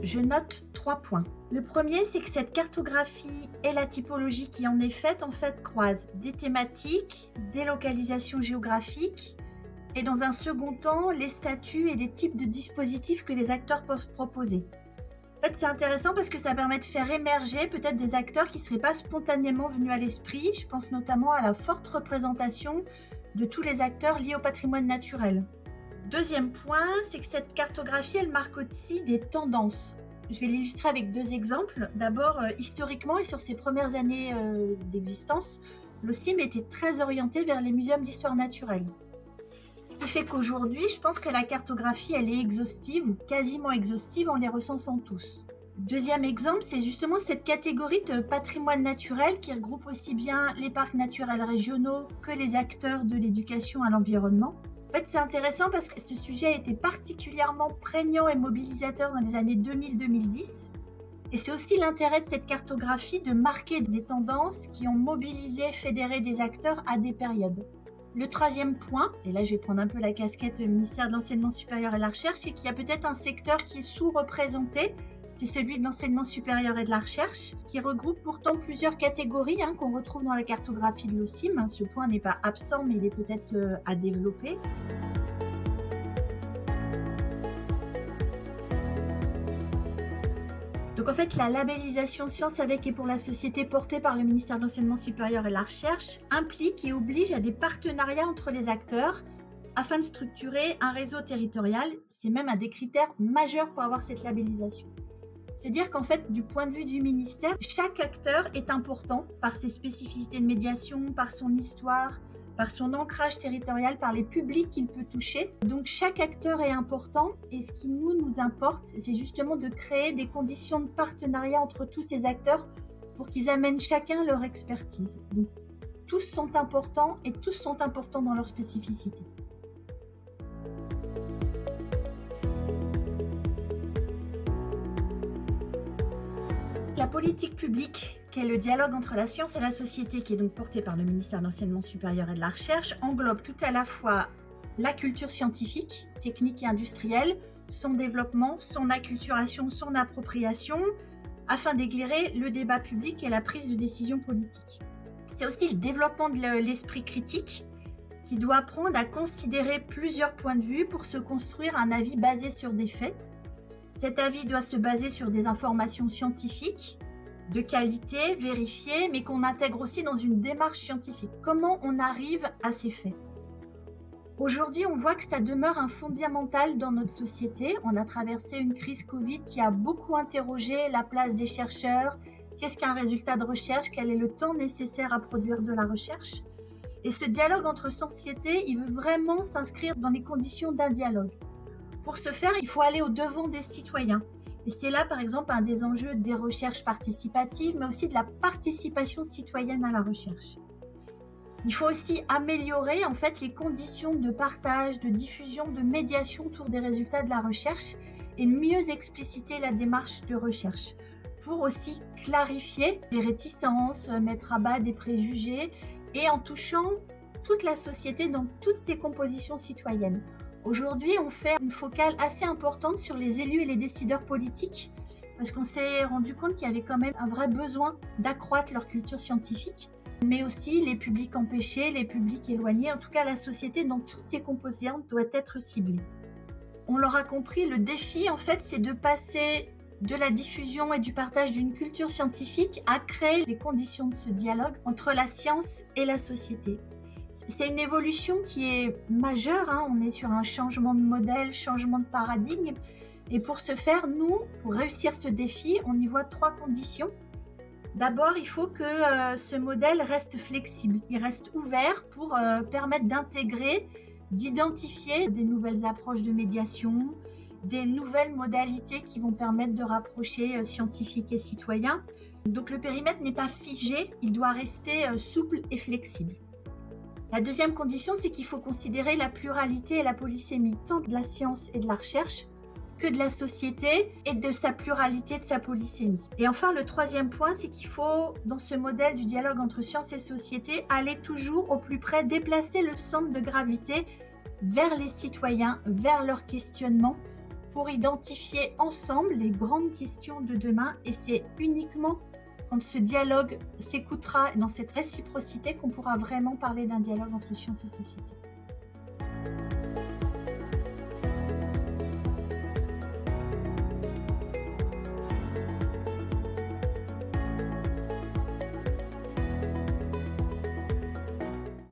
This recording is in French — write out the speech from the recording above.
Je note 3 points. Le premier, c'est que cette cartographie et la typologie qui en est faite, croisent des thématiques, des localisations géographiques et dans un second temps, les statuts et les types de dispositifs que les acteurs peuvent proposer. En fait, c'est intéressant parce que ça permet de faire émerger peut-être des acteurs qui ne seraient pas spontanément venus à l'esprit. Je pense notamment à la forte représentation de tous les acteurs liés au patrimoine naturel. Deuxième point, c'est que cette cartographie, elle marque aussi des tendances. Je vais l'illustrer avec 2 exemples. D'abord, historiquement et sur ses premières années d'existence, l'OCIM était très orienté vers les muséums d'histoire naturelle. Ce qui fait qu'aujourd'hui, je pense que la cartographie, elle est exhaustive ou quasiment exhaustive en les recensant tous. Deuxième exemple, c'est justement cette catégorie de patrimoine naturel qui regroupe aussi bien les parcs naturels régionaux que les acteurs de l'éducation à l'environnement. En fait, c'est intéressant parce que ce sujet a été particulièrement prégnant et mobilisateur dans les années 2000-2010. Et c'est aussi l'intérêt de cette cartographie de marquer des tendances qui ont mobilisé, fédéré des acteurs à des périodes. Le troisième point, et là je vais prendre un peu la casquette ministère de l'enseignement supérieur et de la recherche, c'est qu'il y a peut-être un secteur qui est sous-représenté, c'est celui de l'enseignement supérieur et de la recherche, qui regroupe pourtant plusieurs catégories qu'on retrouve dans la cartographie de l'OCIM. Ce point n'est pas absent, mais il est peut-être à développer. Donc en fait, la labellisation Sciences avec et pour la société portée par le ministère de l'Enseignement supérieur et de la Recherche implique et oblige à des partenariats entre les acteurs afin de structurer un réseau territorial. C'est même un des critères majeurs pour avoir cette labellisation. C'est-à-dire qu'en fait, du point de vue du ministère, chaque acteur est important par ses spécificités de médiation, par son histoire, par son ancrage territorial, par les publics qu'il peut toucher. Donc chaque acteur est important et ce qui nous importe, c'est justement de créer des conditions de partenariat entre tous ces acteurs pour qu'ils amènent chacun leur expertise. Donc tous sont importants et tous sont importants dans leur spécificité. La politique publique, qui est le dialogue entre la science et la société, qui est donc portée par le ministère de l'Enseignement supérieur et de la Recherche, englobe tout à la fois la culture scientifique, technique et industrielle, son développement, son acculturation, son appropriation, afin d'éclairer le débat public et la prise de décision politique. C'est aussi le développement de l'esprit critique, qui doit apprendre à considérer plusieurs points de vue pour se construire un avis basé sur des faits. Cet avis doit se baser sur des informations scientifiques, de qualité, vérifiées, mais qu'on intègre aussi dans une démarche scientifique. Comment on arrive à ces faits ? Aujourd'hui, on voit que ça demeure un fondamental dans notre société. On a traversé une crise Covid qui a beaucoup interrogé la place des chercheurs. Qu'est-ce qu'un résultat de recherche ? Quel est le temps nécessaire à produire de la recherche ? Et ce dialogue entre sociétés, il veut vraiment s'inscrire dans les conditions d'un dialogue. Pour ce faire, il faut aller au-devant des citoyens. Et c'est là, par exemple, un des enjeux des recherches participatives, mais aussi de la participation citoyenne à la recherche. Il faut aussi améliorer, les conditions de partage, de diffusion, de médiation autour des résultats de la recherche et mieux expliciter la démarche de recherche pour aussi clarifier les réticences, mettre à bas des préjugés et en touchant toute la société dans toutes ses compositions citoyennes. Aujourd'hui, on fait une focale assez importante sur les élus et les décideurs politiques parce qu'on s'est rendu compte qu'il y avait quand même un vrai besoin d'accroître leur culture scientifique, mais aussi les publics empêchés, les publics éloignés. En tout cas, la société dans toutes ses composantes doit être ciblée. On l'aura compris, le défi, c'est de passer de la diffusion et du partage d'une culture scientifique à créer les conditions de ce dialogue entre la science et la société. C'est une évolution qui est majeure, on est sur un changement de modèle, changement de paradigme. Et pour ce faire, pour réussir ce défi, on y voit 3 conditions. D'abord, il faut que ce modèle reste flexible, il reste ouvert pour permettre d'intégrer, d'identifier des nouvelles approches de médiation, des nouvelles modalités qui vont permettre de rapprocher scientifiques et citoyens. Donc le périmètre n'est pas figé, il doit rester souple et flexible. La deuxième condition, c'est qu'il faut considérer la pluralité et la polysémie, tant de la science et de la recherche que de la société et de sa pluralité, de sa polysémie. Et enfin, le troisième point, c'est qu'il faut, dans ce modèle du dialogue entre science et société, aller toujours au plus près, déplacer le centre de gravité vers les citoyens, vers leurs questionnements, pour identifier ensemble les grandes questions de demain. Et c'est uniquement quand ce dialogue s'écoutera dans cette réciprocité qu'on pourra vraiment parler d'un dialogue entre science et société.